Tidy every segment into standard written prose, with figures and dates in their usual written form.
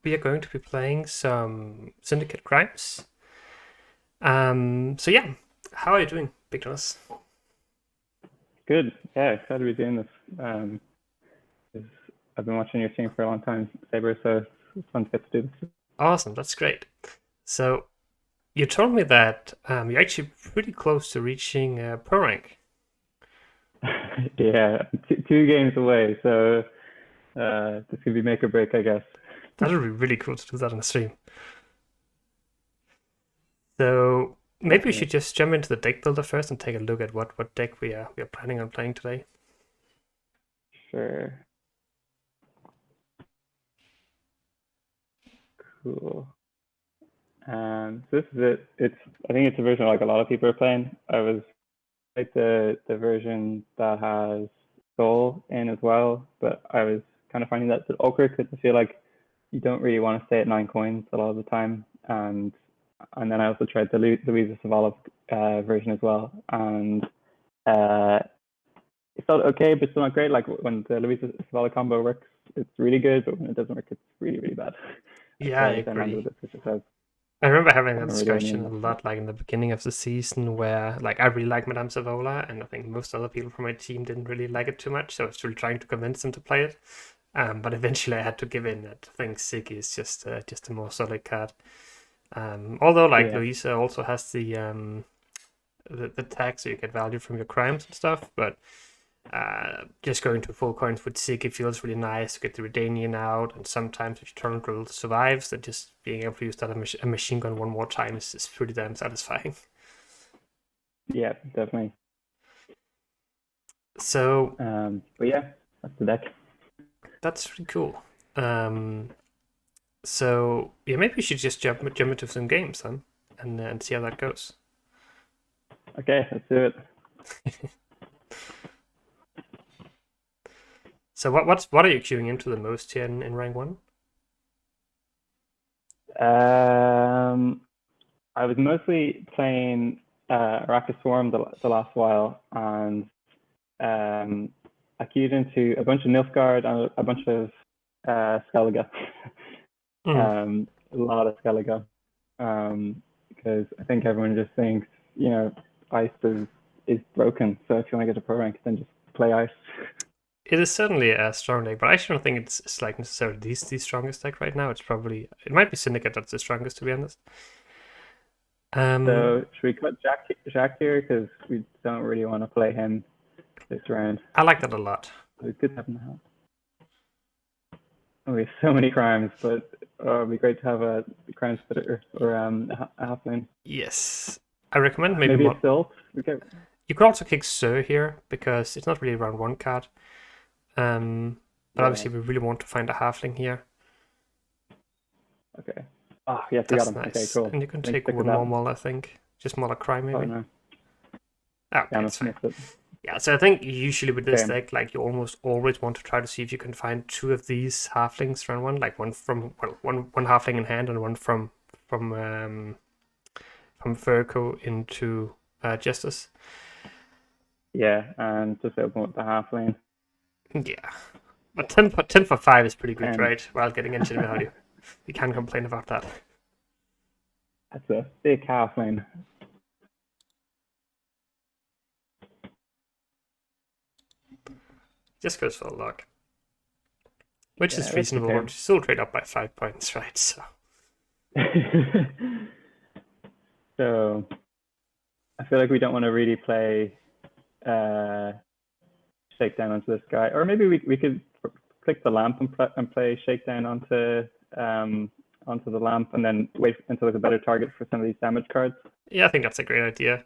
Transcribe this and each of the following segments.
we are going to be playing some Syndicate Crimes. So yeah, how are you doing, Big Jonas? Good. Yeah, excited to be doing this. 'Cause I've been watching your stream for a long time, Saber, so it's fun to get to do this. Awesome, that's great. So you told me that you're actually pretty close to reaching pro rank. Yeah, two games away, so this could be make or break, I guess. That would be really cool to do that on the stream. So maybe we Definitely. should just jump into the deck builder first and take a look at what deck we are planning on playing today. Sure. Cool. So this is it. I think it's a version like a lot of people are playing. I was like the version that has Soul in as well, but I was kind of finding that a bit awkward because I feel like you don't really want to stay at 9 coins a lot of the time. And then I also tried the Louisa Savala version as well, and uh, it felt okay, but still not great. Like when the Louisa Savala combo works, it's really good, but when it doesn't work, it's really really bad. I Yeah, I play down under agree. the Fisher says. I remember having I that don't really discussion a mean that. lot, like in the beginning of the season, where like I really like Madame Savola, and I think most other people from my team didn't really like it too much. So I was really trying to convince them to play it. But eventually I had to give in. I think Siggy is just a more solid card. Although like Yeah, Louisa also has the tag, so you get value from your crimes and stuff. But just going to full coins with Siggy feels really nice to get the Redanian out, and sometimes if your turn drill survives, then just being able to use that a machine gun one more time is pretty damn satisfying. yeah, definitely. So But yeah, that's the deck. that's pretty cool. Um, so yeah, maybe we should just jump into some games then, and see how that goes. Okay, let's do So what are you queuing into the most here in rank one? it. I was mostly playing Arrakis Swarm the last while, and um, I queued into a bunch of Nilfgaard and a bunch of Skellige. Mm. A lot of Skellige. Because I think everyone just thinks, ice is broken. So if you want to get a pro rank, then just play ice. It is certainly a strong deck, but I actually don't think it's like necessarily the strongest deck right now. It might be Syndicate that's the strongest, to be honest. Um, So should we cut Jack here because we don't really want to play him this round. I like that a lot. It's good to have him in the house. Oh, we have so many crimes, but it'd be great to have a crime spitter or a halfling. Yes, I recommend maybe Maybe more. a Silt. Okay. You could also kick Sir here because it's not really a round one card. But Yeah. obviously we really want to find a halfling here. Okay. Oh, yes, we got That's him. Okay, nice, cool. and you can I think take stick with one that. more mole, I think. Just Mauler Cry Oh maybe. no. Okay, Yeah, I it's fine. missed it. Yeah, so I think usually with this Okay. deck, like you almost always want to try to see if you can find two of these halflings round one, like one from one halfling in hand and one from from Furco into Justice. Yeah, and just open with the half lane. Yeah, but 10 for 5 is pretty good, And right? While getting engine value. You can't complain about that. that's a big half lane. Just goes for a luck. Which Yeah, is that's reasonable. okay. We're still trade up by 5 points, right? So So I feel like we don't want to really play uh, shakedown onto this guy, or maybe we could click the lamp and play shakedown onto the lamp, and then wait until there's a better target for some of these damage cards. yeah, I think that's a great idea.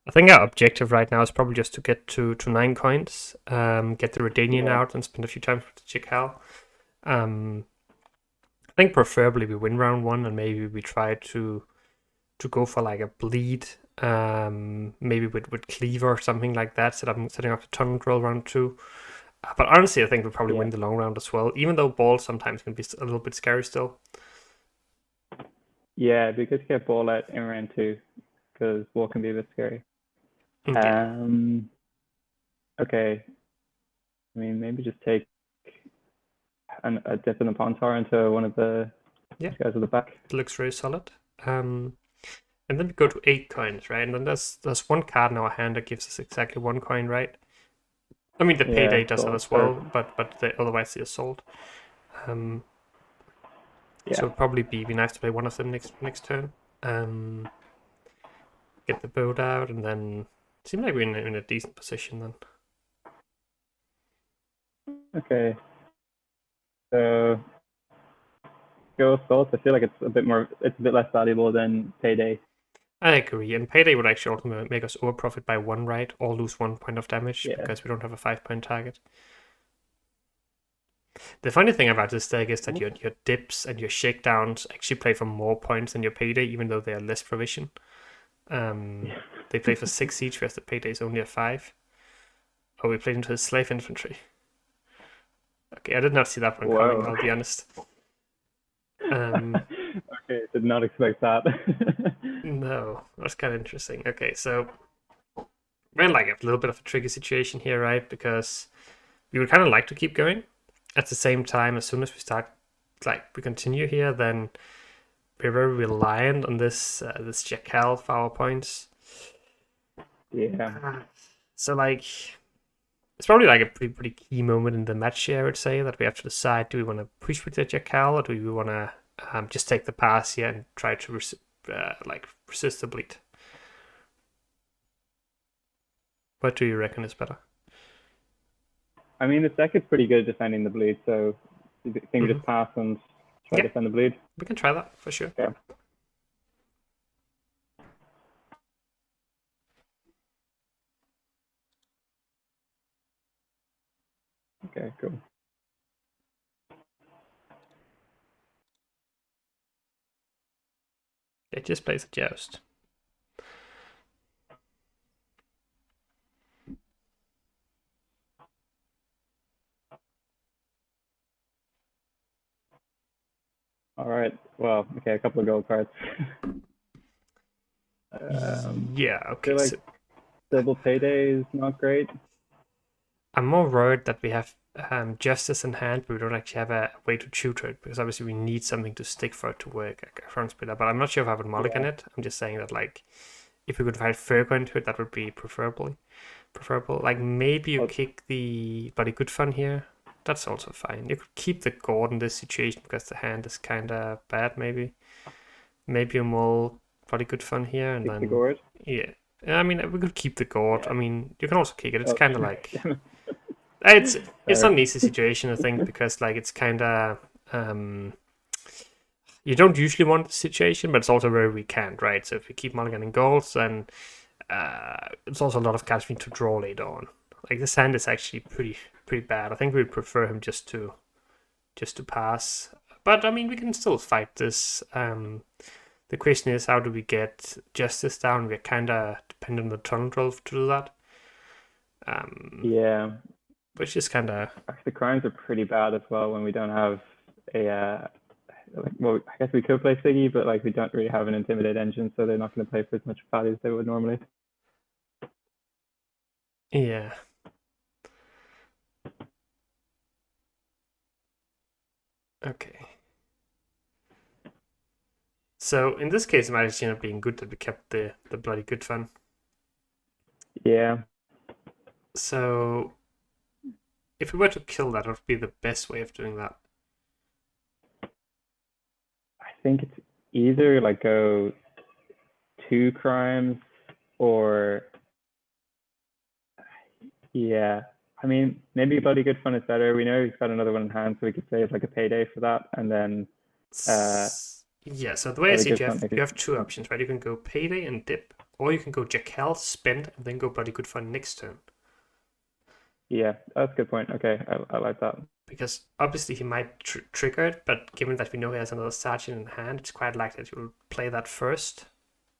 I think our objective right now is probably just to get to 9 coins, get the Redanian Yeah, out, and spend a few times with the Chikal. Um, I think preferably we win round one, and maybe we try to go for like a bleed, maybe with Cleaver or something like that. Setting up the tunnel drill round two. But honestly, I think we probably yeah, win the long round as well, even though ball sometimes can be a little bit scary still. yeah. It'd be good to get ball out in round two because ball can be a bit scary. Yeah, Um, okay. I mean, maybe just take. a dip in the pawn tower into one of the Yeah. guys at the back. It looks very solid. And then we go to 8 coins, right? And then there's one card in our hand that gives us exactly 1 coin, right? I mean, the payday does that as well, but otherwise the assault. So it'd probably be nice to play one of them next turn. Get the boat out, and then seem like we're in a decent position then. Okay. So go assault. I feel like it's a bit less valuable than payday. I agree, and payday would actually ultimately make us overprofit by 1, right? Or lose 1 point of damage because we don't have a 5-point target. The funny thing about this deck is that your dips and your shakedowns actually play for more points than your payday, even though they are less provision. They play for 6 each, whereas the payday is only a 5. Oh, we played into his slave infantry. Okay, I did not see that one coming, I'll be honest. Okay, did not expect that. No, that's kind of interesting. Okay, so we're in like a little bit of a tricky situation here, right? Because we would kind of like to keep going. At the same time, as soon as we start, we continue here, then we're very reliant on this jackal for our points. Yeah. So it's probably like a pretty key moment in the match here, I would say, that we have to decide: do we want to push with the jackal, or do we want to just take the pass here and try to resist the bleed? What do you reckon is better? I mean, the deck is pretty good at defending the bleed, so you think just pass and try to defend the bleed? We can try that, for sure. Yeah. Okay, cool. It just plays a joust. All right. Well, okay, a couple of gold cards. Yeah, okay. I feel like double payday is not great. I'm more worried that we have justice in hand, but we don't actually have a way to tutor it, because obviously we need something to stick for it to work, like a front splitter. But I'm not sure if I would mulligan it. I'm just saying that if we could find Furgo into it, that would be preferable. Like maybe you kick the Bloody Good Fun here. That's also fine. You could keep the gourd in this situation because the hand is kind of bad. Maybe a more Bloody Good Fun here, and keep then the gourd. Yeah, I mean we could keep the gourd. I mean you can also kick it. It's kind of like it's not an easy situation, I think, because it's kind of you don't usually want the situation, but it's also where we can't, right? So if we keep mulliganing golds, then it's also a lot of cards we need to draw later on. Like this hand is actually pretty bad. I think we'd prefer him just to pass. But I mean we can still fight this. The question is, how do we get justice down? We're kind of dependent on the tunnel draw to do that. Yeah. Which is kind of... The crimes are pretty bad as well when we don't have a... well, I guess we could play Siggy, but we don't really have an Intimidate engine, so they're not going to play for as much value as they would normally. Yeah. Okay. So in this case, it might actually end up being good that we kept the Bloody Good Fun. Yeah. So if we were to kill that, what would be the best way of doing that? I think it's either go 2 crimes or I mean, maybe Bloody Good Fun is better. We know he's got another one in hand, so we could save a payday for that, and then yeah, so the way I see it, you have 2 options, right? You can go payday and dip, or you can go jackal, spend, and then go Bloody Good Fun next turn. Yeah, that's a good point. Okay, I like that. Because obviously he might trigger it, but given that we know he has another sergeant in hand, it's quite likely that he will play that first,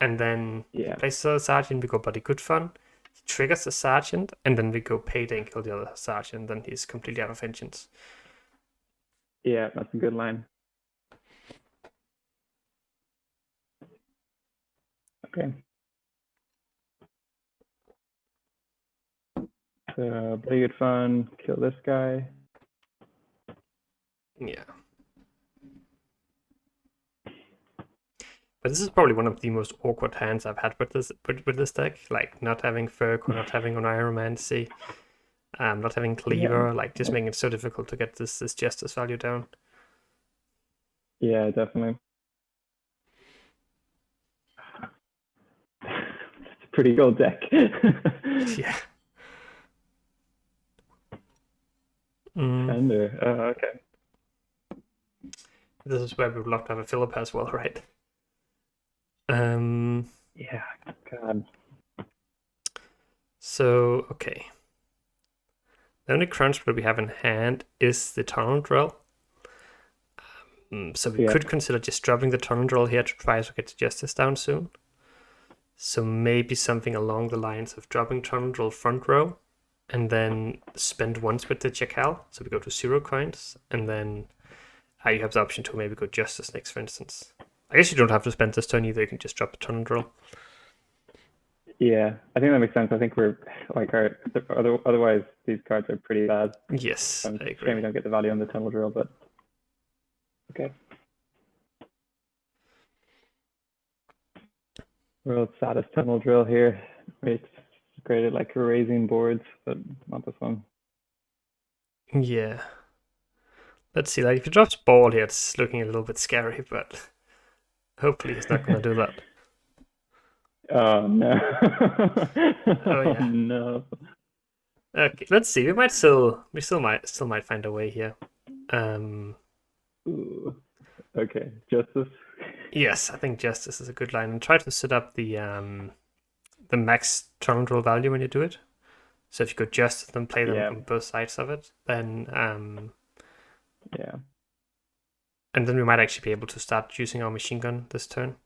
and then he plays the other sergeant, we go Bloody Good Fun, he triggers the sergeant, and then we go payday and kill the other sergeant, then he's completely out of vengeance. Yeah, that's a good line. Okay. So Bloody Good Fun, kill this guy. Yeah. But this is probably one of the most awkward hands I've had with this deck. Like not having Ferg or not having Oniromancy, not having Cleaver, like just making it so difficult to get this Justice value down. Yeah, definitely. It's a pretty good deck. Yeah. Fender. Oh, okay. This is where we would love to have a Philip as well, right? Yeah, God. So, okay. The only crunch that we have in hand is the Tunnel Drill. So we could consider just dropping the Tunnel Drill here to try to get the Justice down soon. So maybe something along the lines of dropping Tunnel Drill front row and then spend once with the Jackal. So we go to 0 coins and then you have the option to maybe go Justice next, for instance. I guess you don't have to spend this turn either. You can just drop the Tunnel Drill. Yeah, I think that makes sense. I think we're like otherwise these cards are pretty bad. Yes, I agree. Shame we don't get the value on the Tunnel Drill, but okay. World's saddest Tunnel Drill here. It's great at like erasing boards, but not this one. Yeah. Let's see, like if he drops Ball here, it's looking a little bit scary, but hopefully he's not going to do that. Oh no. Oh yeah. No. Okay, let's see. We still might find a way here. Ooh. Okay, Justice. Yes, I think Justice is a good line, and try to set up the max Tunnel Drill value when you do it. So if you could Justice and play them on both sides of it, then yeah. And then we might actually be able to start using our machine gun this turn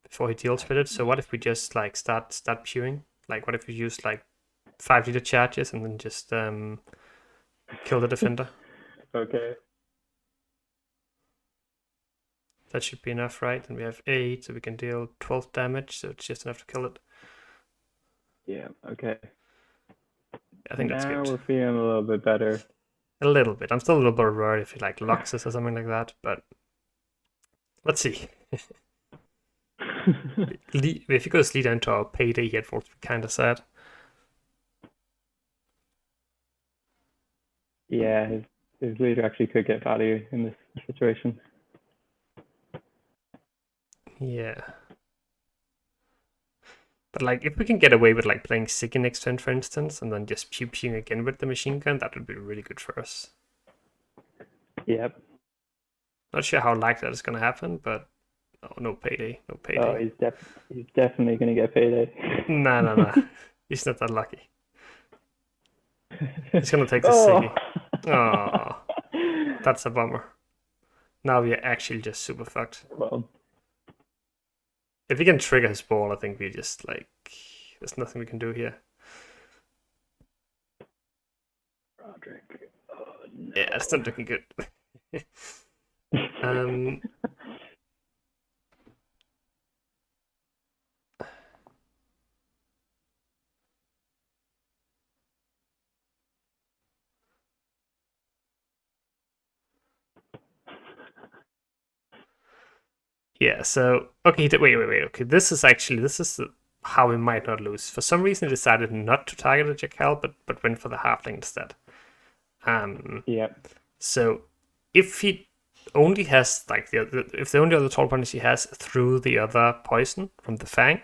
before he deals with it. So what if we just like start pewing? Like what if we use like 5-liter charges and then just kill the defender? Okay. That should be enough, right? And we have 8, so we can deal 12 damage, so it's just enough to kill it. Yeah, okay. I think that's good. Now we're feeling a little bit better. A little bit. I'm still a little bit worried if he like locks us or something like that, but let's see. If he goes lead into our payday, it will be kind of sad. Yeah, his leader actually could get value in this situation. Yeah. But like, if we can get away with like playing Siggy next turn, for instance, and then just pewing again with the machine gun, that would be really good for us. Yep. Not sure how likely that is going to happen, but no payday, no payday. Oh, he's definitely going to get payday. No. He's not that lucky. He's going to take the Siggy. Oh, that's a bummer. Now we are actually just super fucked. Well, if we can trigger his ball, I think we just like there's nothing we can do here. Roderick. Oh, no. Yeah, it's not looking good. Yeah, so okay, wait. Okay, this is how we might not lose. For some reason, he decided not to target the Jackal, but went for the halfling instead. Yep. So if he only has like if the only other tall points he has through the other poison from the Fang,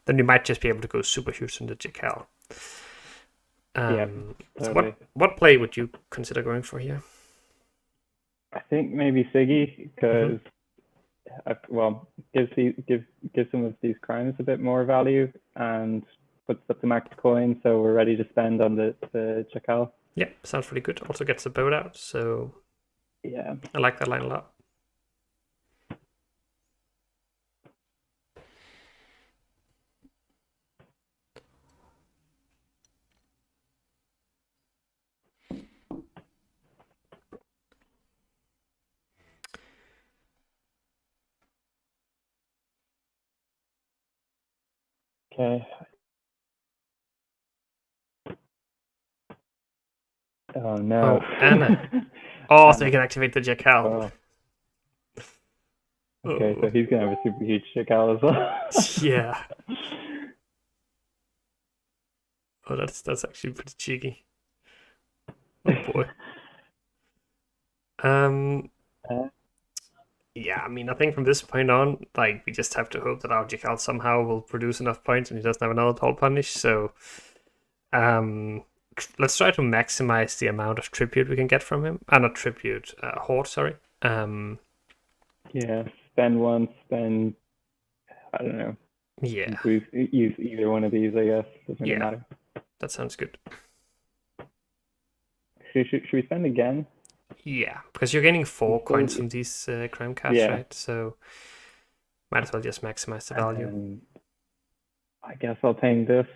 then we might just be able to go super huge on the Jackal. Totally. So what play would you consider going for here? I think maybe Siggy, because give some of these crimes a bit more value and puts up the max coin, so we're ready to spend on the Jackal. Yeah, sounds pretty good. Also gets the boat out, so yeah, I like that line a lot. Okay. Oh no. Oh, Anna. Oh, so Anna. you can activate the Jackal. Oh, okay, so Oh, he's gonna have a super huge Jackal as well. yeah. Oh, that's actually pretty cheeky. Oh boy. Um, Uh, yeah, I mean, I think from this point on, like, we just have to hope that our Jackal somehow will produce enough points and he doesn't have another tall punish. So, um, let's try to maximize the amount of tribute we can get from him. Not tribute, horde, sorry. yeah, spend one, spend, I don't know, Yeah, use either one of these, I guess. Doesn't really yeah, matter. that sounds good. Should we spend again? Yeah, because you're gaining He's 4 coins from these crime cards, yeah, right? So might as well just maximize the and value. then I guess I'll ping this.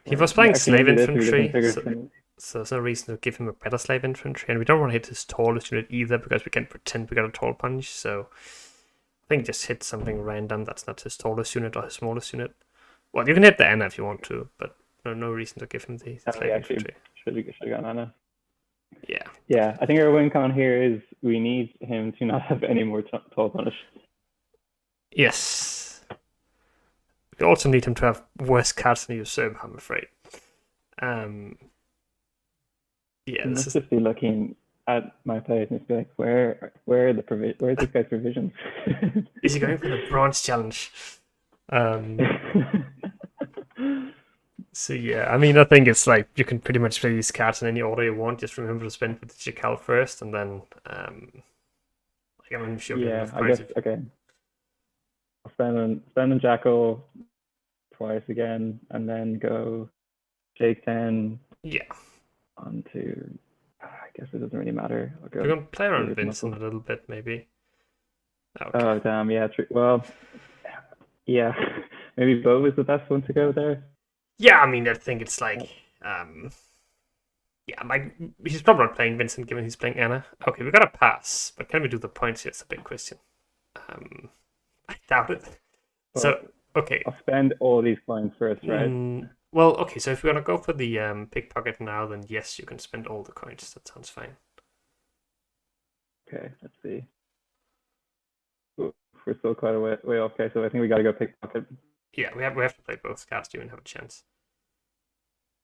He was playing Actually, slave maybe this would be different infantry, triggers. so there's no reason to give him a better slave infantry, and we don't want to hit his tallest unit either because we can pretend we got a tall punch. So I think just hit something random that's not his tallest unit or his smallest unit. Well, you can hit the Anna if you want to, but no reason to give him the slave Actually, infantry. should have gotten Anna. Yeah. Yeah, I think our win con here is we need him to not have any more tall punish. Yes. We also need him to have worse cards than usurp, I'm afraid. Yeah, He this must is. just be looking at my place and just be like, where's this guy's provisions? Is he going for the bronze challenge? So yeah, I mean, I think it's like you can pretty much play these cards in any order you want. Just remember to spend with the Jackal first, and then like I'm sure we have Yeah, enough I points. guess okay. I'll spend on Jackal twice again, and then go Jake 10 Yeah, onto. I guess it doesn't really matter. I'll we're go gonna play around David Vincent Muscle. a little bit, maybe. Okay. Oh damn, yeah. Well, yeah. Maybe Bo is the best one to go there. Yeah, I mean, I think it's like yeah, like he's probably not playing Vincent given he's playing Anna. Okay, we got a pass, but can we do the points here? It's a big question. I doubt it. Well, So okay. I'll spend all these coins first, right? Well, okay. So if we're gonna go for the pickpocket now, then yes, you can spend all the coins. That sounds fine. Okay, let's see. Ooh, we're still quite a way off. Okay, so I think we gotta go pickpocket. Yeah, we have to play both cards to even have a chance.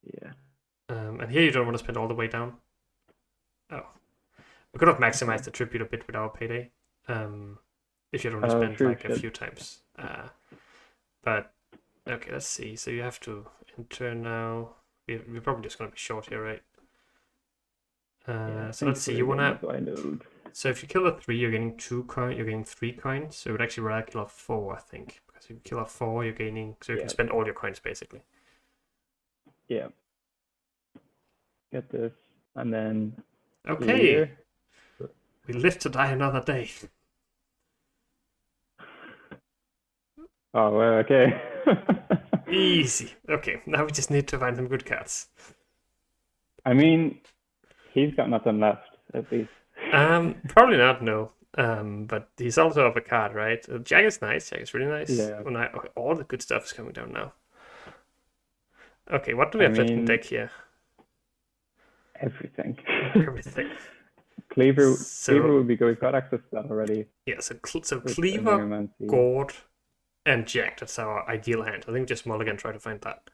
Yeah. And here you don't want to spend all the way down. Oh, we could have maximized the tribute a bit with our payday. If you don't want to spend like a few times. But okay, let's see. So you have to enter now. We're probably just gonna be short here, right? So let's see. You wanna. So if you kill a 3, you're getting 2 coins. You're getting 3 coins. So it would actually rather kill a 4, I think, because if you kill a 4, you're gaining. So you can spend all your coins basically. Yeah. Get this, and then. Okay. We live to die another day. Oh well, okay. Easy. Okay, now we just need to find some good cards. I mean, he's got nothing left at least. Probably not. No. But he's also of a card, right? Jack is nice. Jack is really nice. Yeah. Okay, all the good stuff is coming down now. Okay, what do we have left in deck here? Everything. Everything. Cleaver would be good. We've got access to that already. Yeah, so Cleaver, Gord, and Jack. That's our ideal hand. I think just mulligan, try to find that.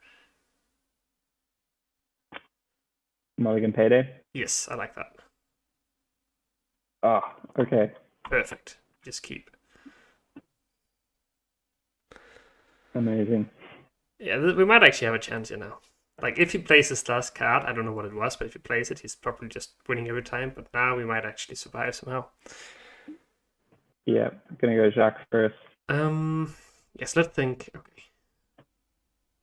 Mulligan payday? Yes, I like that. Oh, okay. Perfect. Just keep. Amazing. Yeah, we might actually have a chance here now. Like, if he plays his last card, I don't know what it was, but if he plays it, he's probably just winning every time. But now we might actually survive somehow. Yeah, I'm gonna go Jacques first. Yes, let's think. Okay.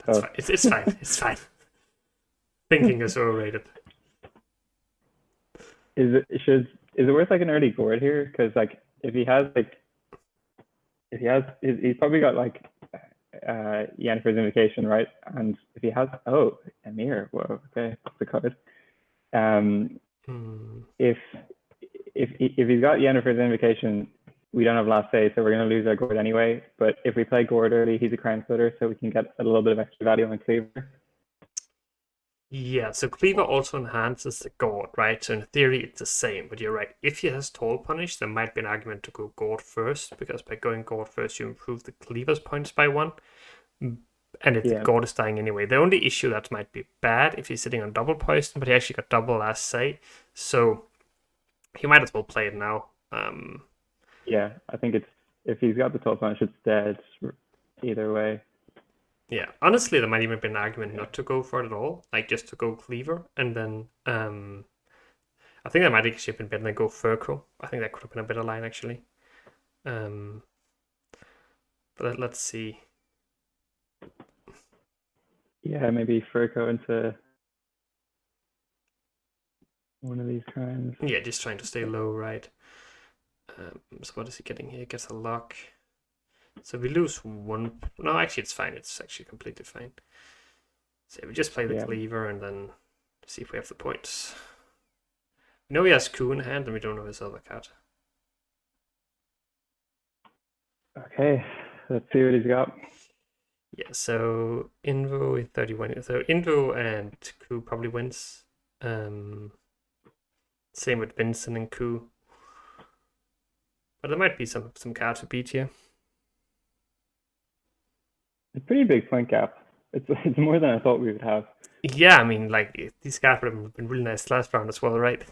That's fine. It's fine. It's fine. Thinking is overrated. Is it worth like an early board here? Because like he's probably got like Yennefer's Invocation, right? And if he has Emir, whoa, okay, that's the card. If he's got Yennefer's Invocation, we don't have last say, so we're gonna lose our Gord anyway. But if we play Gord early, he's a Crown Splitter, so we can get a little bit of extra value on Cleaver. Yeah, so Cleaver also enhances the Gord, right? So in theory, it's the same, but you're right. If he has Tall Punish, there might be an argument to go Gord first, because by going Gord first, you improve the Cleaver's points by 1, and if the Yeah. Gord is dying anyway. The only issue that might be bad if he's sitting on double poison, but he actually got double last say, so he might as well play it now. Yeah, I think it's if he's got the top punch, it's dead either way. Yeah, honestly, there might even be an argument not to go for it at all, like just to go Cleaver, and then I think that might actually have been better than go Furco. I think that could have been a better line actually. But let's see. Yeah, maybe Furco into one of these crimes. Yeah, just trying to stay low, right? So what is he getting here? He gets a lock. So we lose 1. No, actually, it's fine. It's actually completely fine. So we just play the Cleaver and then see if we have the points. We know he has Coup in hand, and we don't know his other card. Okay, let's see what he's got. Yeah, so Invo is 31. So Invo and Coup probably wins. Same with Vincent and Coup. But there might be some cards to beat here. It's a pretty big point gap. It's more than I thought we would have. Yeah, I mean, like, these cards would have been really nice last round as well, right?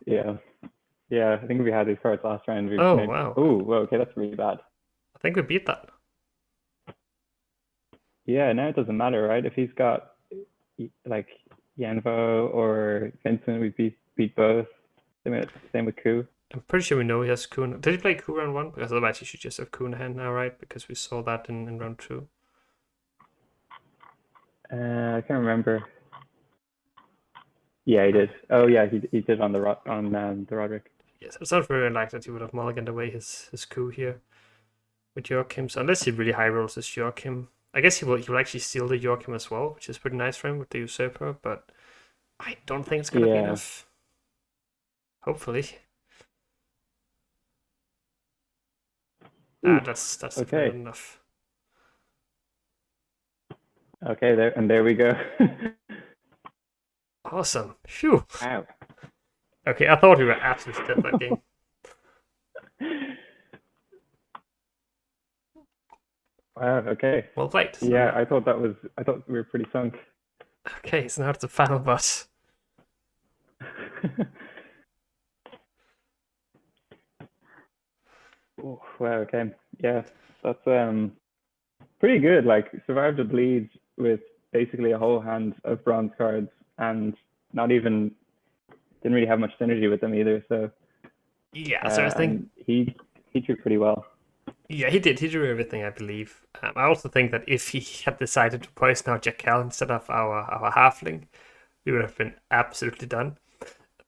Yeah. Yeah, I think we had these cards last round. Wow. Oh, well, okay, that's really bad. I think we beat that. Yeah, now it doesn't matter, right? If he's got like Yanvo or Vincent, we beat both. Same with Ku. I'm pretty sure we know he has Coup. Did he play Coup round 1? Because otherwise he should just have Coup in hand now, right? Because we saw that in round 2. I can't remember. Yeah, he did. Oh, yeah, he did on the Roderick. Yes, it's not very likely that he would have mulliganed away his Coup here with Joachim. So unless he really high rolls his Joachim, I guess he will actually steal the Joachim as well, which is pretty nice for him with the Usurper. But I don't think it's gonna be enough. Hopefully. That's okay. enough. Okay, there we go. Awesome. Phew. Wow. Okay, I thought we were absolutely dead that game. Wow, okay. Well played. Yeah, I thought we were pretty sunk. Okay, so now it's the final boss. Oh, wow, okay. Yeah, that's pretty good. Like, survived the bleed with basically a whole hand of bronze cards and didn't really have much synergy with them either. So yeah, so I think he drew pretty well. Yeah, he did. He drew everything, I believe. I also think that if he had decided to poison our Jackal instead of our halfling, we would have been absolutely done.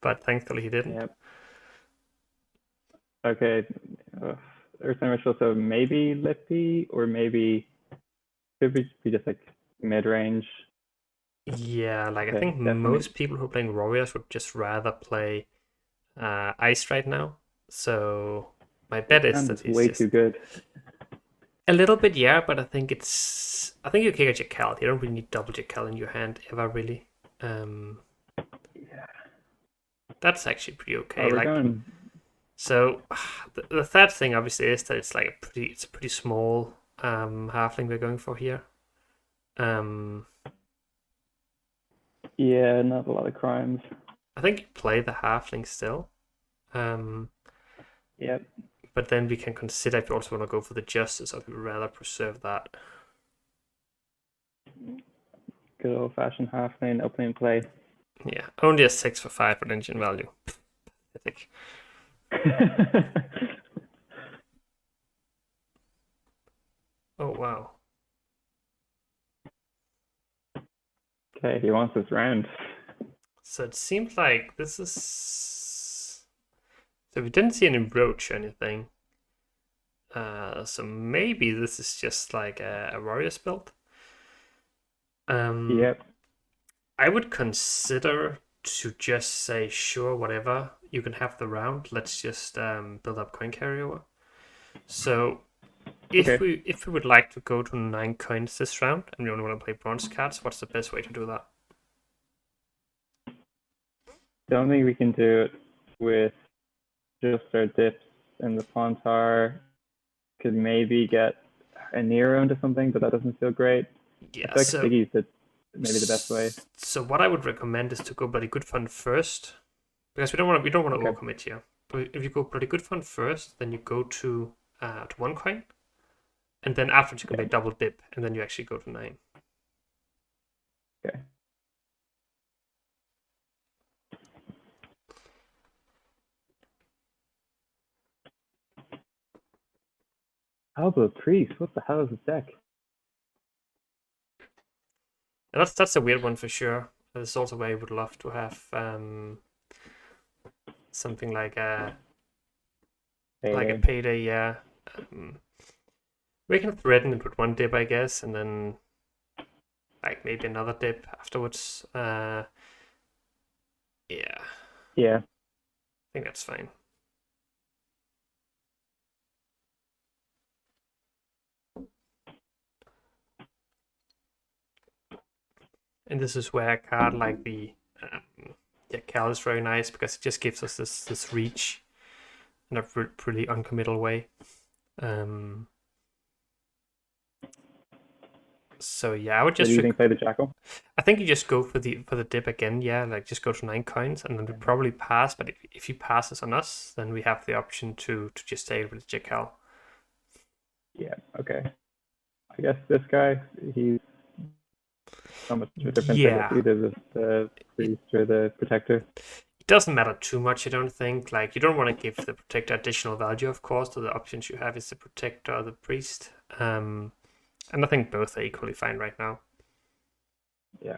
But thankfully, he didn't. Yep. Okay. Earth Ritual, so maybe Lippy, or maybe could be just like mid range. Yeah, like I think most people who are playing Warriors would just rather play Ice right now. So my bet is that he's way too good. A little bit, yeah, but I think you can get Jackal. You don't really need double Jackal in your hand ever, really. Yeah. That's actually pretty okay. We're going... So the third thing obviously is that it's like a pretty small halfling we're going for here. Yeah, not a lot of crimes. I think you play the halfling still. Yep. But then we can consider if you also want to go for the justice, or if you would rather preserve that. Good old fashioned halfling opening play. Yeah, only a 6 for 5 potential value. I think. Oh wow. Okay, he wants this round. So it seems like this is. So we didn't see any brooch or anything. So maybe this is just like a warrior's build. Yep. I would consider to just say, sure, whatever, you can have the round. Let's just build up coin carryover. So if we would like to go to 9 coins this round and we only want to play bronze cards, what's the best way to do that? Don't think we can do it with just our dips in the pawn tower. Could maybe get a Nero into something, but that doesn't feel great. Yeah, I feel like so Siggy's maybe the best way. So what I would recommend is to go bloody good fun first, because we don't want to Okay. overcommit here. But if you go bloody good fun first, then you go to 1 coin, and then afterwards you can play double dip, and then you actually go to 9. Okay. Alba Priest, what the hell is this deck? And that's a weird one for sure. There's also where I would love to have something like a payday, yeah. We can threaten it with 1 dip, I guess, and then like maybe another dip afterwards. Yeah. Yeah. I think that's fine. And this is where a card like the Cal is very nice, because it just gives us this reach in a pretty uncommittal way. So yeah, I would just. Do you think play the Jackal? I think you just go for the dip again. Yeah, like just go to 9 coins, and then we probably pass. But if he passes on us, then we have the option to just stay with Jackal. Yeah. Okay. I guess this guy, he's not much of a difference. Yeah. Either the priest or the protector. It doesn't matter too much, I don't think. Like, you don't want to give the protector additional value, of course. So the options you have is the protector or the priest. And I think both are equally fine right now. Yeah.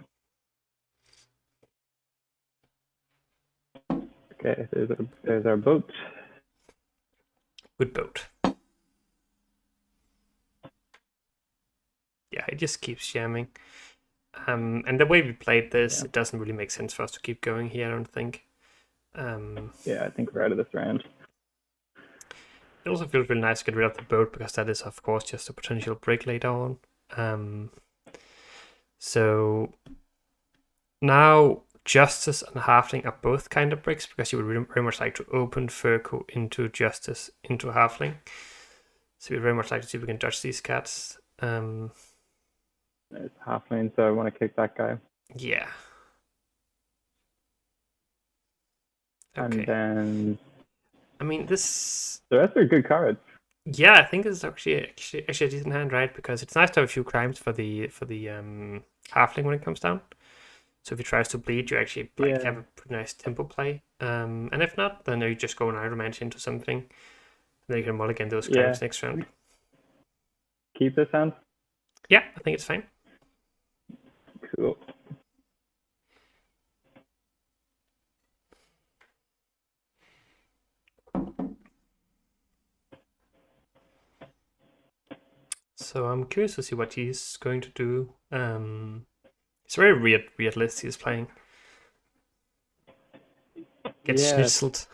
Okay, there's our boat. Good boat. Yeah, it just keeps jamming. And the way we played this, it doesn't really make sense for us to keep going here, I don't think. Yeah, I think we're out of this round. It also feels really nice to get rid of the boat, because that is, of course, just a potential break later on. So now Justice and Halfling are both kind of bricks, because you would very much like to open Furco into Justice into Halfling. So we'd very much like to see if we can dodge these cats. There's Halfling, so I want to kick that guy. Yeah. Okay. And then, I mean, the rest are good cards. Yeah, I think it's actually a decent hand, right? Because it's nice to have a few crimes for the Halfling when it comes down. So if he tries to bleed, you actually have a pretty nice tempo play. And if not, then you just go an Iron Mansion into something. And then you can mulligan those crimes next round. Keep this hand? Yeah, I think it's fine. Cool. So I'm curious to see what he's going to do. It's a very weird list he's playing. Gets schnitzled.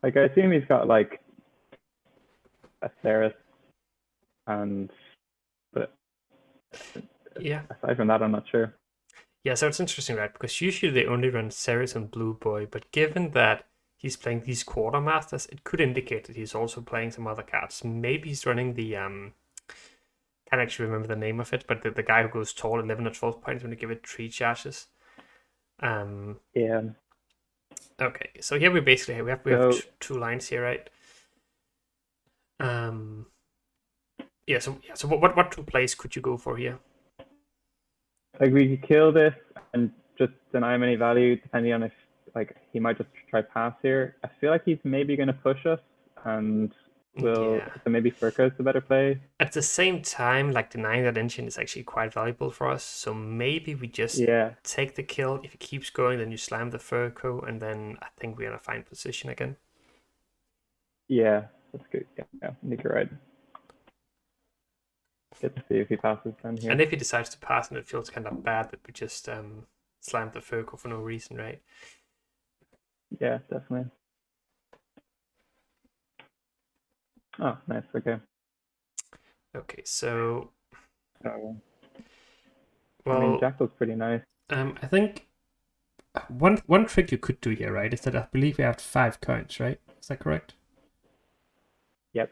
Like, I assume he's got like a Ceres, but aside from that, I'm not sure. Yeah, so it's interesting, right? Because usually they only run Ceres and Blue Boy, but given that he's playing these Quartermasters, it could indicate that he's also playing some other cards. Maybe he's running the can't actually remember the name of it, but the guy who goes tall 11 or 12 points when you give it 3 charges. Yeah. Okay, so here we basically have 2 lines here, right? So what 2 plays could you go for here? Like, we could kill this and just deny him any value, depending on if he might just try pass here. I feel like he's maybe going to push us, and so maybe Furco's the better play. At the same time, like, denying that engine is actually quite valuable for us. So maybe we just take the kill. If he keeps going, then you slam the Furco, and then I think we're in a fine position again. Yeah, that's good. Yeah, I think you're right. Get to see if he passes down here. And if he decides to pass, and it feels kind of bad that we just slammed the Furco for no reason, right? Yeah, definitely. Oh, nice. Okay. Okay, so So, I mean, well, Jackal's pretty nice. I think one trick you could do here, right, is that I believe we have 5 coins, right? Is that correct? Yep.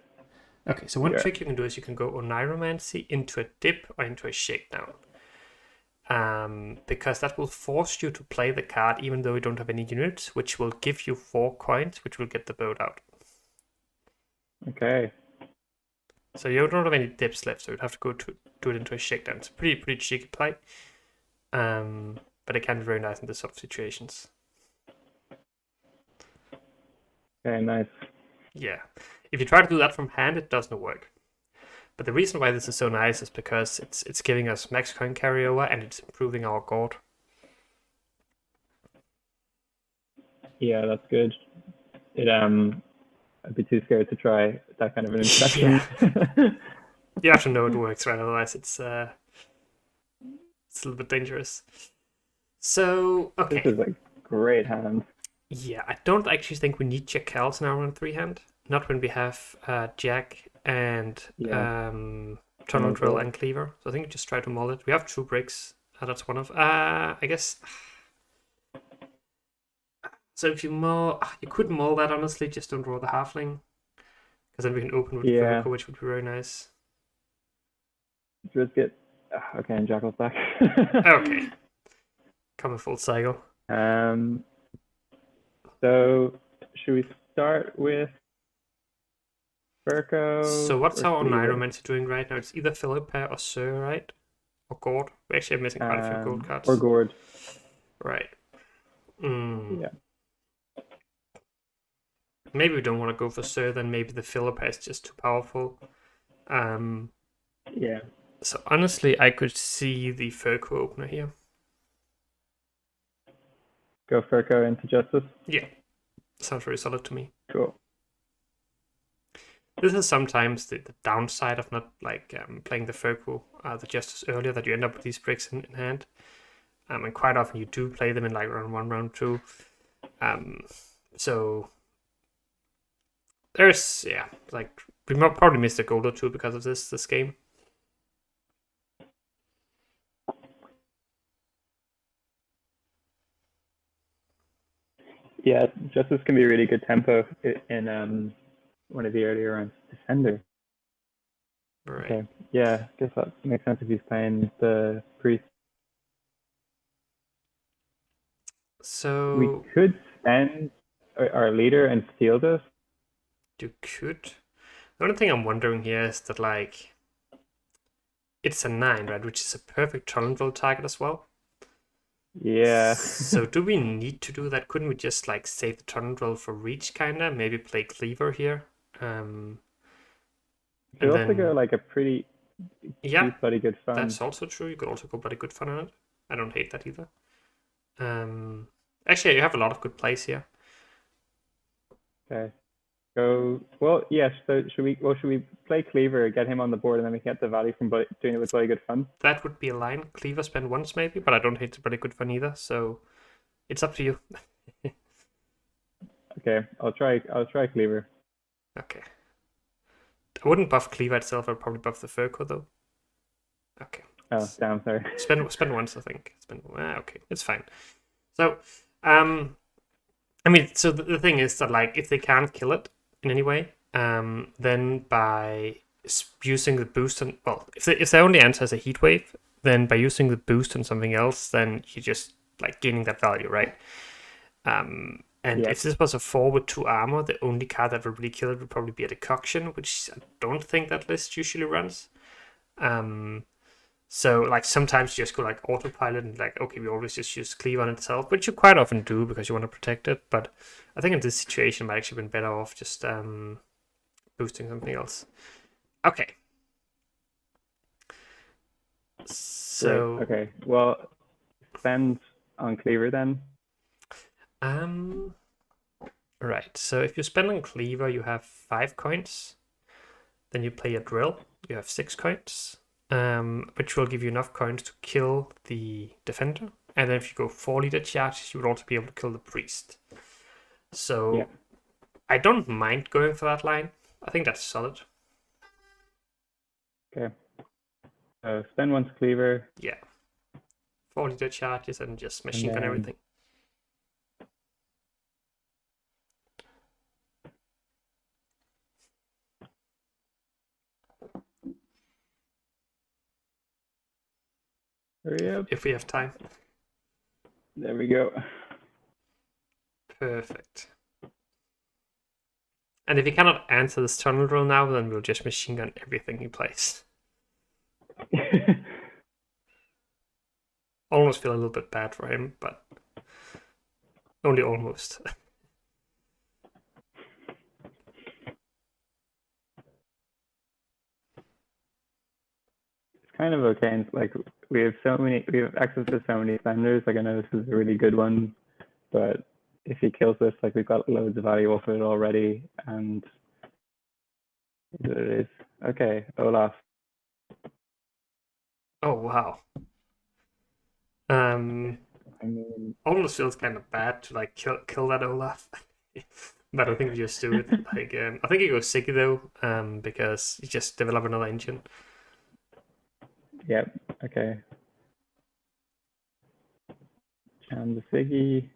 Okay, so one Yeah. trick you can do is you can go Oniromancy into a dip or into a shakedown. Because that will force you to play the card even though you don't have any units, which will give you 4 coins, which will get the boat out. Okay. So you don't have any dips left, so you'd have to go to do it into a shakedown. It's a pretty cheeky play, but it can be very nice in this sort of situations. Okay, nice. Yeah, if you try to do that from hand, it doesn't work. But the reason why this is so nice is because it's giving us max coin carryover and it's improving our gourd. Yeah, that's good. I'd be too scared to try that kind of an inspection. You have to know it works, right? Otherwise, it's a little bit dangerous. So okay, This is a great hand. yeah, I don't actually think we need jackals in our round 3 hand. Not when we have Jack and Yeah. Tunnel Drill Drill. and Cleaver. So I think just try to mull it. We have 2 bricks. That's one of. I guess. So if you mull, you could mull that honestly. Just don't draw the halfling, because then we can open with Yeah. Vertical, which would be very nice. Just get. Okay, and Jackal's back. Okay, come a full cycle. So should we start with Furco? So what's or our Cleaver? Oniromancy doing right now? It's either Philippa or Sir, right? Or Gord. We actually are missing quite a few gold cards. Or Gourd. Right. Yeah. Maybe we don't want to go for Sir, then maybe the Philippa is just too powerful. Yeah. So honestly, I could see the Furco opener here. Go Furco into Justice. Yeah, sounds very solid to me. Cool. This is sometimes the downside of not like playing the Furco, the Justice earlier, that you end up with these bricks in hand. And quite often you do play them in like round 1, round 2. So there's, yeah, like we probably missed a gold or 2 because of this game. Yeah, Justice can be really good tempo in one of the earlier rounds. Defender. Right. Okay. Yeah, I guess that makes sense if he's playing the priest. So we could spend our leader and steal this. you could. The only thing I'm wondering here is that like it's a 9, right, which is a perfect Torrential target as well. Yeah. So do we need to do that? Couldn't we just like save the Torrential for reach, kinda? Maybe play Cleaver here. You also go like a pretty bloody good fun. That's also true. You could also go bloody good fun on it. I don't hate that either. Actually, you have a lot of good plays here. Okay. Go well. Yes. So should we play Cleaver, get him on the board, and then we can get the value from doing it with bloody good fun? That would be a line. Cleaver spend once maybe, but I don't hate the bloody good fun either. So it's up to you. Okay, I'll try Cleaver. Okay. I wouldn't buff Cleaver itself. I'd probably buff the Furco though. Okay. Oh, damn, sorry. Spend once, I think. Okay, it's fine. So, I mean, so the thing is that like if they can't kill it in any way, then by using the boost on, well, if their only answer is a heat wave, then by using the boost on something else, then you're just like gaining that value, right? And if this was a 4 with 2 armor, the only card that would really kill it would probably be a Decoction, which I don't think that list usually runs. So like sometimes you just go like autopilot and like, okay, we always just use Cleave on itself, which you quite often do because you want to protect it. But I think in this situation, it might actually been better off just boosting something else. Okay. So great. Okay, well, spend on Cleaver then. Right. So if you spend on Cleaver, you have 5 coins. Then you play a Drill. You have 6 coins. Which will give you enough coins to kill the defender. And then if you go 4 leader charges, you would also be able to kill the priest. So I don't mind going for that line. I think that's solid. Okay. So spend once cleaver. Yeah. 40 charges and just And machine gun then everything. hurry up. If we have time. There we go. Perfect. And if he cannot answer this tunnel drill now, then we'll just machine gun everything he plays. Almost feel a little bit bad for him, but only almost. It's kind of okay. And, like we have access to so many spenders. Like I know this is a really good one, but if he kills this, like we've got loads of value off it already, and it is. Okay, Olaf. Oh wow. I mean, Almost feels kind of bad to like kill that Olaf. But I think we just do it. Like I think he goes Siggy though, because he just develop another engine. yeah. Okay. And the Siggy.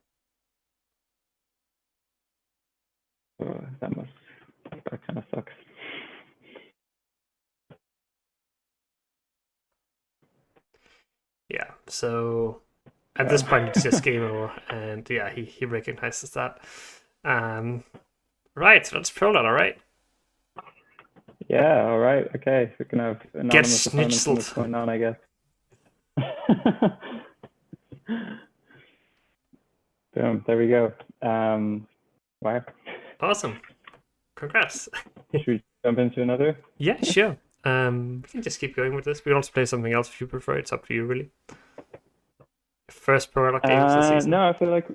Oh, that kind of sucks. Yeah, so at this point it's just game over, and yeah, he recognizes that. Right, so let's pro that, alright? Yeah, all right. Okay, so we can have anonymous opponents from this schnitzled. point on, I guess. Boom, there we go. Wow. Awesome. Congrats. Should we jump into another? Yeah, sure. We can just keep going with this. We can also play something else if you prefer. It's up to you, really. First pro game of the season. No, I feel like,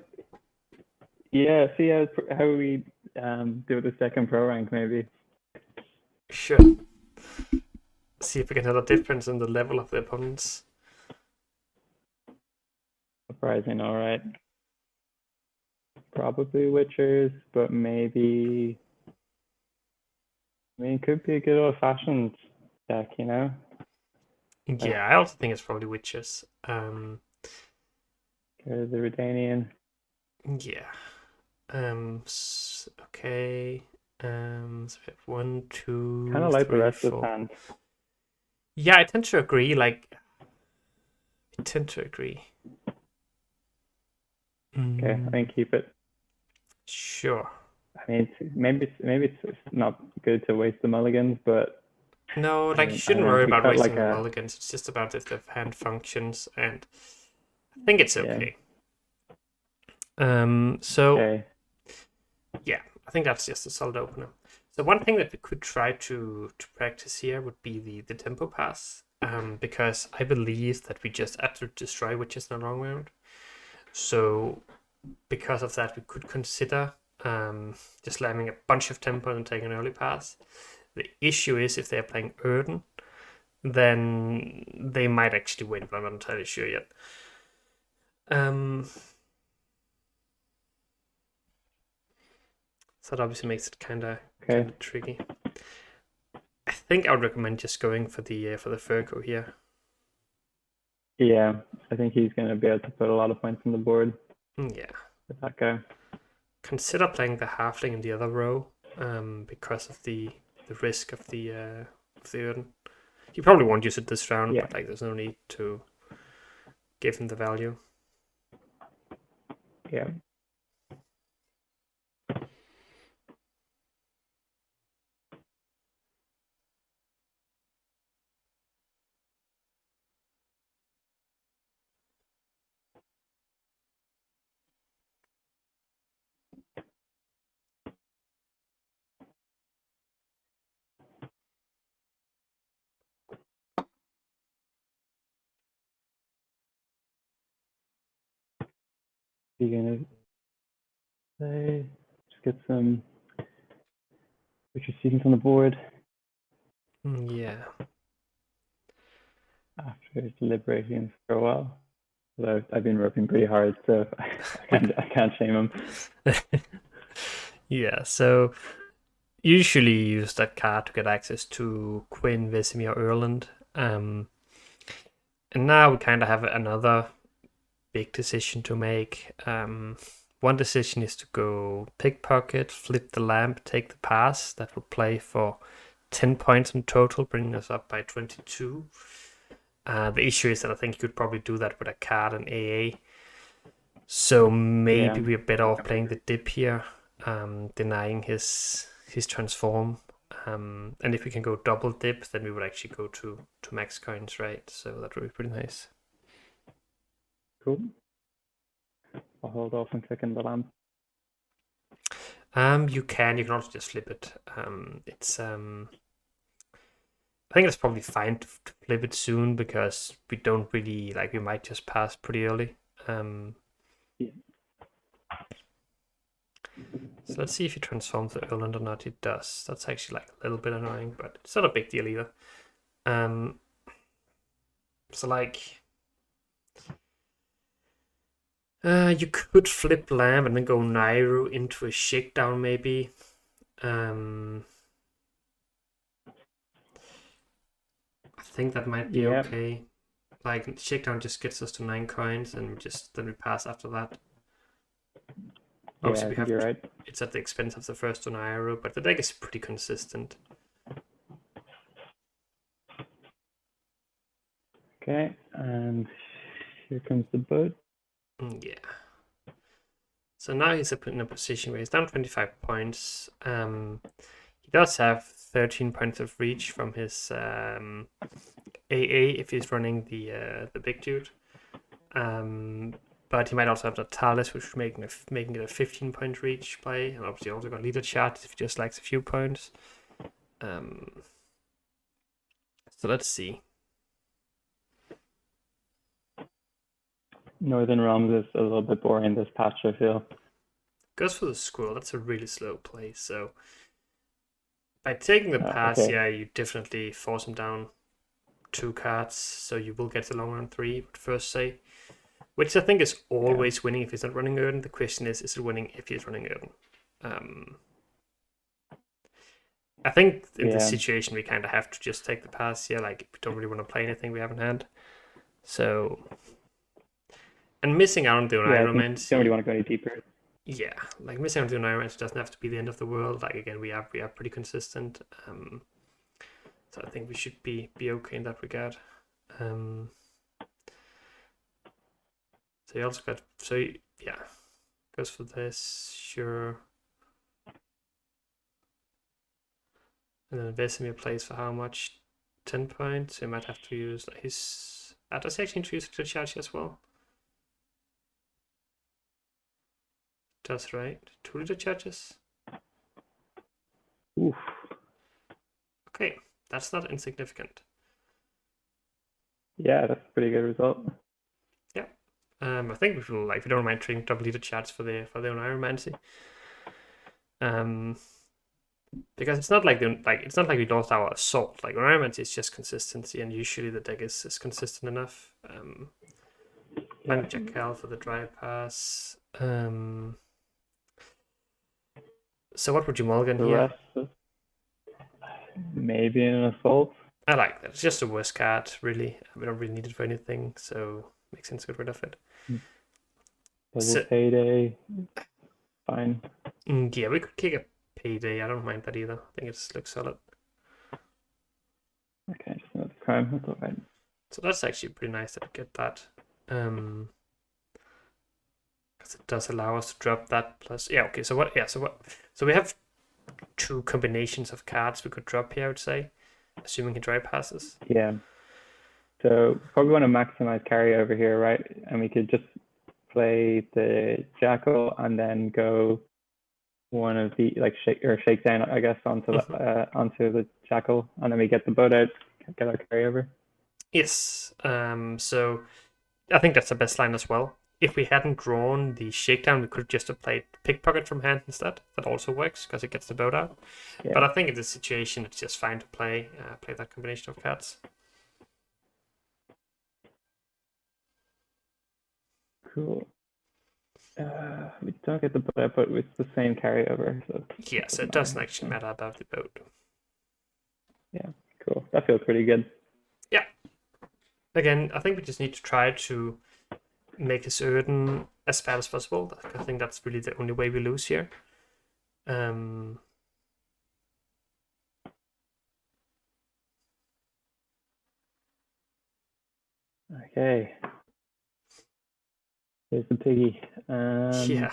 yeah, see how we do the second pro rank, maybe. Sure. See if we can tell a difference in the level of the opponents. Surprising, all right. Probably Witchers, but maybe. I mean, it could be a good old-fashioned deck, you know? Yeah, I also think it's probably Witches. Go to the Redanian. Yeah. Okay. So we have 1, 2. Kind of like the 3, rest 4. of the hand. Yeah, I tend to agree. Like, I tend to agree. Okay, I think keep it. Sure. I mean, maybe it's not good to waste the mulligans, but No, like you I shouldn't don't know, worry if we about cut wasting like the mulligans. It's just about if the hand functions, and I think it's okay. So Okay. yeah, I think that's just a solid opener. So one thing that we could try to practice here would be the tempo pass, because I believe that we just absolutely destroy witches in the long round. So because of that, we could consider just slamming a bunch of tempo and taking an early pass. The issue is if they're playing Erden, then they might actually win, but I'm not entirely sure yet. So that obviously makes it kind of tricky. I think I would recommend just going for the Furco here. Yeah, I think he's going to be able to put a lot of points on the board. Yeah. With that guy. Consider playing the halfling in the other row, because of the risk of the Erden. You probably won't use it this round, but like there's no need to give him the value. Yeah. You're gonna say just get some Witcher Seasons on the board. Yeah. After deliberating for a while. Although I've been working pretty hard, so I can't shame him. Yeah, so usually use that card to get access to Quinn, Vesemir, Erland. And now we kind of have another big decision to make. One decision is to go pickpocket, flip the lamp, take the pass. That will play for 10 points in total, bringing us up by 22. The issue is that I think you could probably do that with a card and AA. So maybe we're better off playing the dip here, denying his transform. And if we can go double dip, then we would actually go to max coins, right? So that would be pretty nice. Cool. I'll hold off and click in the lamp. You can also just flip it. It's I think it's probably fine to flip it soon because we don't really we might just pass pretty early. Yeah. So let's see if he transforms the Erland or not. It does. That's actually a little bit annoying, but it's not a big deal either. So you could flip lamp and then go Nairo into a shakedown maybe. I think that might be okay. Shakedown just gets us to 9 coins, and then we pass after that. Obviously, you're right. It's at the expense of the first on Nairo, but the deck is pretty consistent. Okay, and here comes the boat. Yeah. So now he's in a position where he's down 25 points. He does have 13 points of reach from his AA if he's running the big dude. But he might also have the Talus, which is making it a 15-point reach play, and obviously also got leader charge if he just likes a few points. So let's see. Northern Realms is a little bit boring this patch, I feel. Goes for the squirrel. That's a really slow play. So by taking the pass, you definitely force him down 2 cards. So you will get the long round 3 with first say, which I think is always winning if he's not running Erden. The question is it winning if he's running Erden? I think in this situation we kind of have to just take the pass here. We don't really want to play anything we haven't had. So. And missing out on the Oneiromancy. Don't really want to go any deeper. Yeah, missing out on the Oneiromancy doesn't have to be the end of the world. Again, we are pretty consistent. So I think we should be okay in that regard. So you also got goes for this, sure. And then Vesemir plays for how much? 10 points. So you might have to use his. Does he actually introduce to charge as well? That's right. 2 leader charges. Oof. Okay, that's not insignificant. Yeah, that's a pretty good result. Yeah. I think we will if you don't mind trading double leader charts for the Oneiromancy. Because it's not it's not like we lost our assault. Oneiromancy is just consistency, and usually the deck is consistent enough. Jackal for the dry pass. So what would you mulligan here? Maybe an assault. I like that. It's just a worst card, really. We don't really need it for anything, so it makes sense to get rid of it. Payday. Fine. Yeah, we could kick a payday. I don't mind that either. I think it looks solid. Okay, just another crime. That's alright. So that's actually pretty nice that we get that. Because it does allow us to drop that plus. Yeah, okay. So we have 2 combinations of cards we could drop here, I would say, assuming he dry passes. Yeah. So probably want to maximize carryover here, right? And we could just play the Jackal and then go one of the shakedown, I guess, onto the Jackal, and then we get the boat out, get our carryover. Yes. So I think that's the best line as well. If we hadn't drawn the shakedown, we could just have played pickpocket from hand instead. That also works because it gets the boat out. Yeah. But I think in this situation, it's just fine to play that combination of cards. Cool. We don't get the boat, but it's the same carryover. So Yeah, so it doesn't actually matter about the boat. Yeah, cool. That feels pretty good. Yeah. Again, I think we just need to try to make his Erden as bad as possible. I think that's really the only way we lose here. Okay. Here's the piggy. Yeah.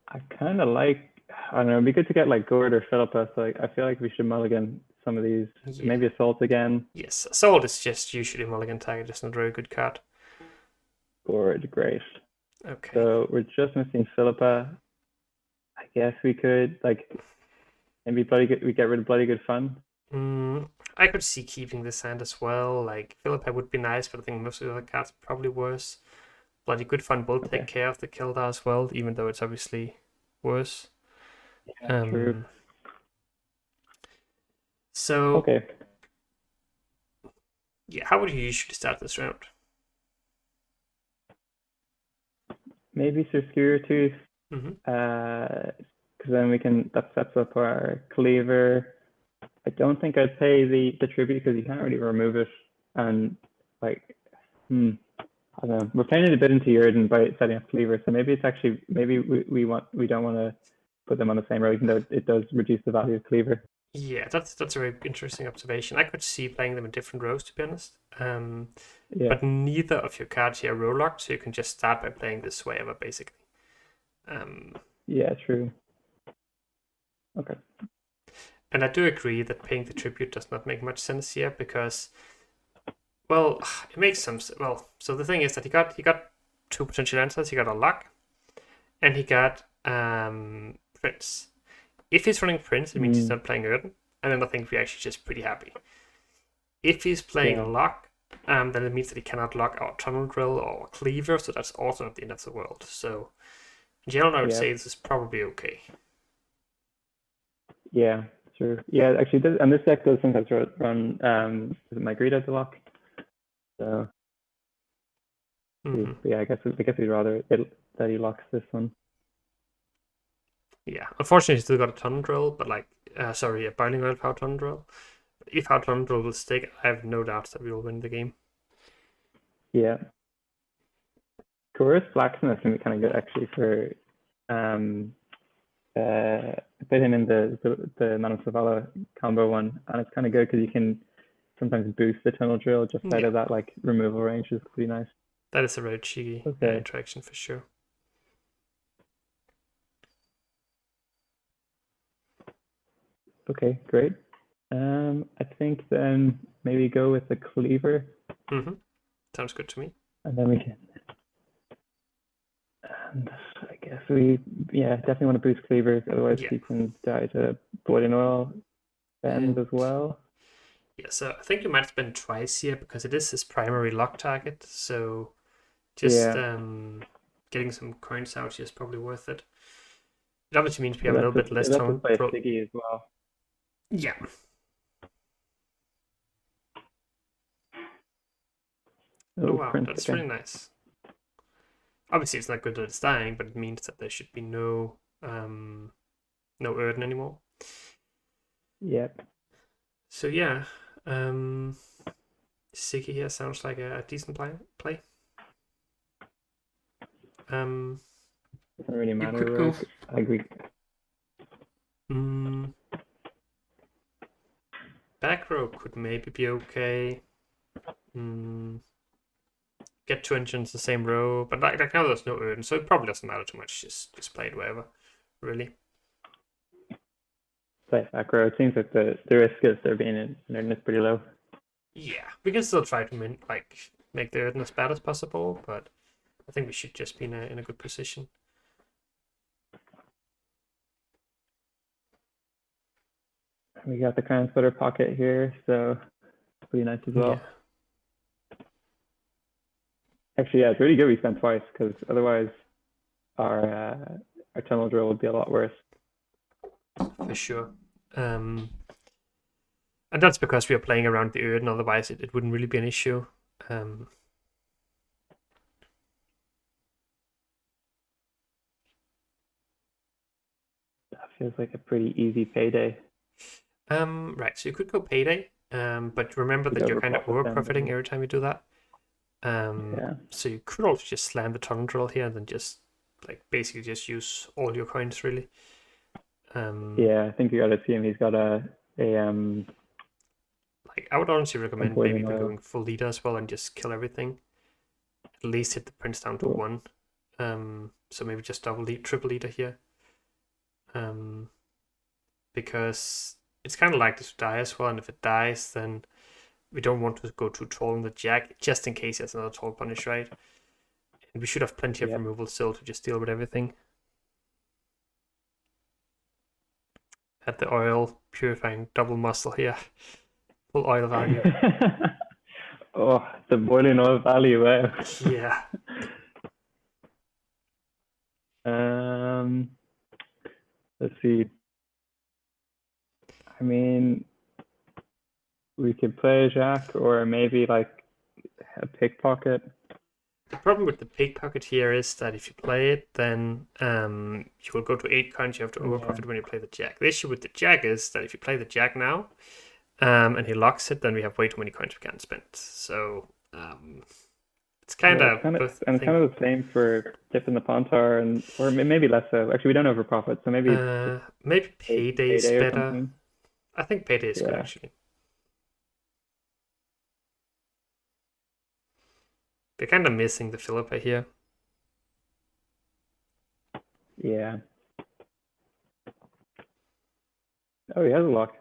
I kind of like, I don't know, it'd be good to get like Gord or Philippa. So like, I feel like we should mulligan some of these. Yeah. Maybe Assault again. Yes, Assault is just usually mulligan target, just not a very good card. Gord, great. Okay. So we're just missing Philippa. I guess we could like maybe we get rid of Bloody Good Fun. I could see keeping this hand as well. Like Philippa would be nice, but I think most of the other cards are probably worse. Bloody Good Fun will take care of the Kildar as well, even though it's obviously worse. Yeah, true. So okay. Yeah, how would you usually start this round? Maybe Sir Skewer Tooth. Because then that sets up our Cleaver. I don't think I'd pay the tribute because you can't really remove it. And like, I don't know. We're playing it a bit into Urden by setting up Cleaver. So maybe it's actually, maybe we don't want to put them on the same row, even though it does reduce the value of Cleaver. Yeah, that's a very interesting observation. I could see playing them in different rows, to be honest. Yeah. But neither of your cards here are row locked, so you can just start by playing this way ever, basically. Yeah, true. Okay. And I do agree that paying the tribute does not make much sense here because, well, it makes some. Well, so the thing is that he got two potential answers. He got a luck, and he got Prince. If he's running Prince, it means he's not playing Erden, and then I think we're actually just pretty happy. If he's playing a lock, then it means that he cannot lock our Tunnel Drill or Cleaver, so that's also not the end of the world. So, in general, I would say this is probably okay. Yeah, sure. Yeah, actually, and this deck does sometimes run Magritte to lock. So, yeah, I guess we'd rather that he locks this one. Yeah, unfortunately, he's still got a Tunnel Drill, but like, sorry, a Binding Oil Power Tunnel Drill. If our Tunnel Drill will stick, I have no doubts that we will win the game. Yeah. Chorus Blacksmith can be kind of good actually for put him in the Man of Savala combo one, and it's kind of good because you can sometimes boost the Tunnel Drill just out of that like removal range, is pretty nice. That is a very cheeky interaction for sure. Okay, great. I think then maybe go with the Cleaver. Sounds good to me. And then we can. And I guess we, definitely want to boost Cleavers, otherwise he can die to Blood and Oil Bend as well. Yeah, so I think you might spend twice here because it is his primary lock target. So just getting some coins out here is probably worth it. It obviously means we have a little bit less time. Play Siggy as well. Yeah. Oh wow, that's really nice. Obviously, it's not good that it's dying, but it means that there should be no Erden anymore. Yep. So yeah, Siggy here sounds like a decent play. Doesn't really matter. I agree. Back row could maybe be okay. Get 2 engines the same row, but like now there's no Erden, so it probably doesn't matter too much. Just play it wherever, really. Play back row. It seems like the risk is there being an Erden is pretty low. Yeah, we can still try to make the Erden as bad as possible, but I think we should just be in a good position. We got the Crown Splitter pocket here, so pretty nice as well. Yeah. Actually, yeah, it's really good we spent twice because otherwise our Tunnel Drill would be a lot worse. For sure. And that's because we are playing around the Erden, otherwise it wouldn't really be an issue. feels like a pretty easy payday. Right, so you could go payday, but remember Could that you're kind of overprofit over then, profiting every time you do that. yeah. So you could also just slam the tunnel drill here and then just like basically just use all your coins really. Yeah, I think you got to see him. He's got a Like I would honestly recommend maybe boiling even oil. going full leader as well and just kill everything. At least hit the prince down to Cool. 1. So maybe just triple leader here. Because it's kind of likely to die as well, and if it dies, then we don't want to go too troll on the jack, just in case there's another troll punish, right? And we should have plenty of Yep. removal still to just deal with everything. At the oil purifying double muscle here. Full oil value. Oh, the boiling oil value. Wow. Yeah. Let's see. I mean, we could play a jack or maybe like a pickpocket. The problem with the pickpocket here is that if you play it, then you will go to 8 coins. You have to overprofit when you play the jack. The issue with the jack is that if you play the jack now, and he locks it, then we have way too many coins we can't spend. So it's kind of it's kind of the same for dipping the pawn tower, or maybe less so. Actually, we don't overprofit, so maybe maybe payday is better. Something. I think payday is good actually. We're kind of missing the Philippa here. Yeah. Oh, he has a lock.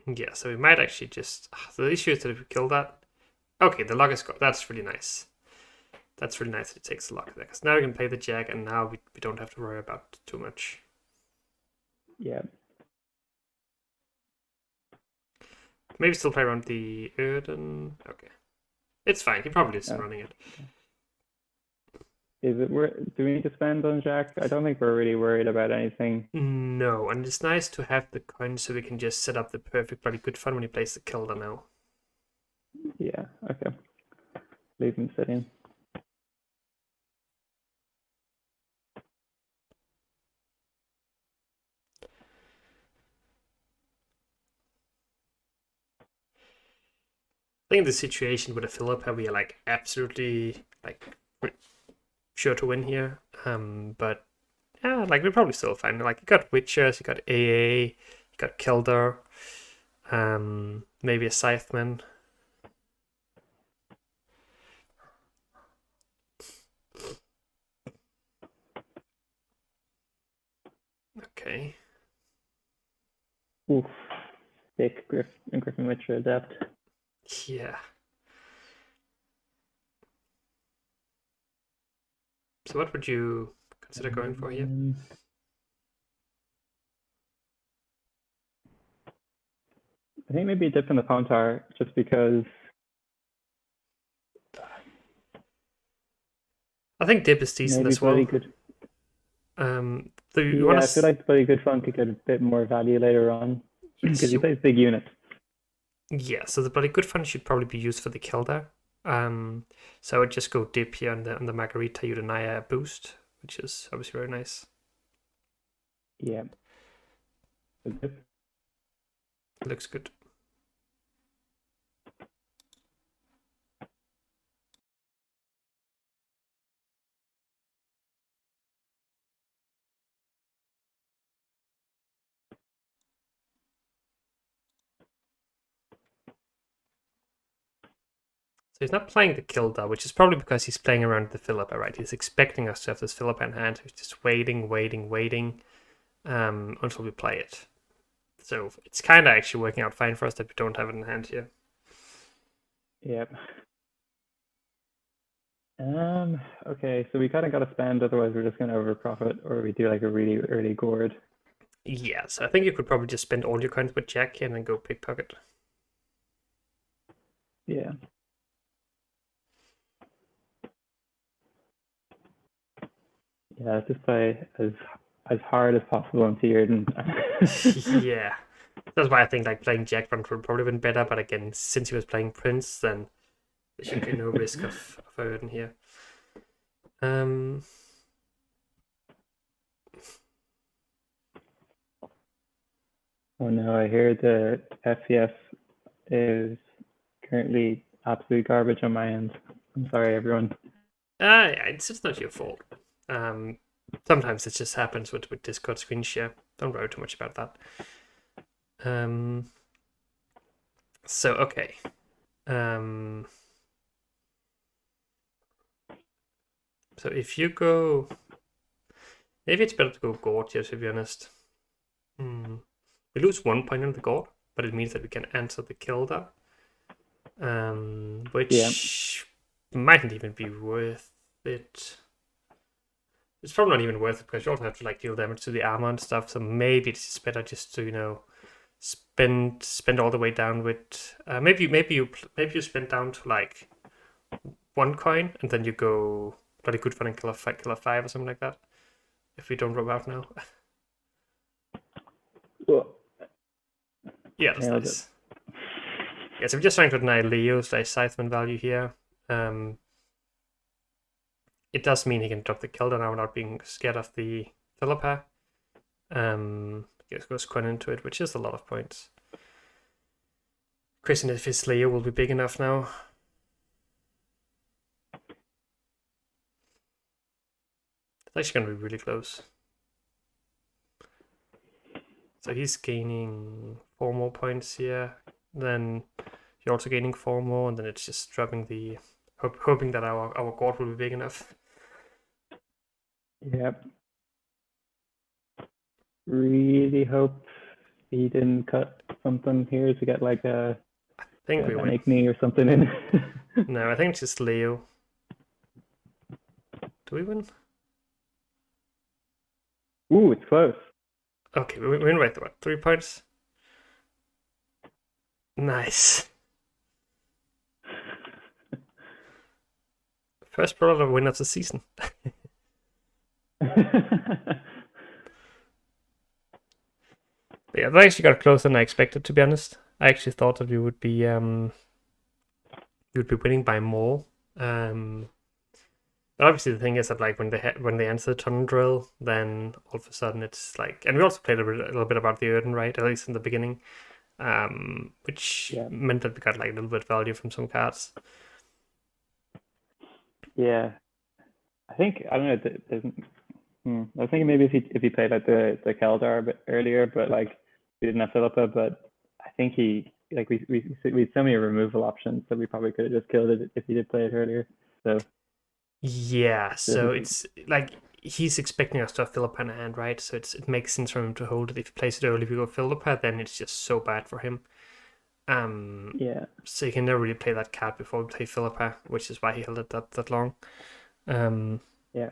Yeah, so we might actually just... the issue is that if we kill that... Okay, the lock is gone. That's really nice. That's really nice that it takes the lock there. Because now we can play the jack, and now we don't have to worry about too much. Yeah. Maybe still play around the Erden. Okay. It's fine. He probably isn't running it. Is it do we need to spend on jack? I don't think we're really worried about anything. No, and it's nice to have the coin so we can just set up the perfect bloody good fun when he plays the Kilda now. Yeah, okay. Leave him sitting. I think the situation with a Philippa, we are like absolutely like sure to win here. But yeah, like we're probably still fine. Like you got Witchers, you got AA, you got Kilder, maybe a Scytheman. Okay. Oof. Thick Griffin Witcher Adept. Yeah. So what would you consider going for here? I think maybe a dip in the pawn tower, just because. I think dip is decent as well. Good. I feel like Bloody Good Fun could get a bit more value later on because he plays big units. Yeah, so the Bloody Good Fun should probably be used for the Kilda. So I would just go dip here on the Margarita Udanaya boost, which is obviously very nice. Yeah. Looks good. So he's not playing the Kilda, which is probably because he's playing around the Philippa, right? He's expecting us to have this Philippa in hand. He's just waiting until we play it. So it's kind of actually working out fine for us that we don't have it in hand here. Yep. Okay, so we kind of got to spend, otherwise we're just going to overprofit, or we do like a really early gourd. Yeah, so I think you could probably just spend all your coins with Jack and then go pickpocket. Yeah. Yeah, just play as hard as possible on tiered. Yeah, that's why I think like playing Jack front would probably been better. But again, since he was playing Prince, then there should be no risk of Odin here. Oh no, I hear the FPS is currently absolute garbage on my end. I'm sorry, everyone. It's not your fault. Sometimes it just happens with Discord screen share. Don't worry too much about that. So okay. So if you go, maybe it's better to go Gord here, to be honest. We lose 1 point on the Gord, but it means that we can answer the Kilda, which mightn't even be worth it. It's probably not even worth it because you also have to like deal damage to the armor and stuff. So maybe it's just better just to spend all the way down with maybe you spend down to like 1 coin and then you go bloody good fun and kill a five or something like that. If we don't roll out now. Well, Yeah, that's nice. Yeah, so we're just trying to deny Leo's like Scytheman value here. It does mean he can drop the Kilda now without being scared of the Philippa. It goes Quen into it, which is a lot of points. Question if his Leo will be big enough now. It's actually going to be really close. So he's gaining 4 more points here. Then you're also gaining 4 more, and then it's just dropping the... hoping that our Gord will be big enough. Yep. Really hope he didn't cut something here to get like a... I think we an win. Igni or something in. No, I think it's just Leo. Do we win? Ooh, it's close. Okay, we win by what? 3 points? Nice. First product win of the season. Yeah, that actually got closer than I expected, to be honest. I actually thought that we would be winning by more. But obviously the thing is that like when they answer the tunnel drill, then all of a sudden it's like, and we also played a little bit about the Erden, right? At least in the beginning, which meant that we got like a little bit of value from some cards. Yeah, I think I don't know. I was thinking maybe if he played like the Keldar a bit earlier, but like we didn't have Philippa, but I think he like we had so many removal options that we probably could have just killed it if he did play it earlier. So yeah, so it's like he's expecting us to have Philippa in hand, right? So it makes sense for him to hold it. If he plays it early, we go Philippa, then it's just so bad for him. Yeah. So you can never really play that card before we play Philippa, which is why he held it that long. Yeah.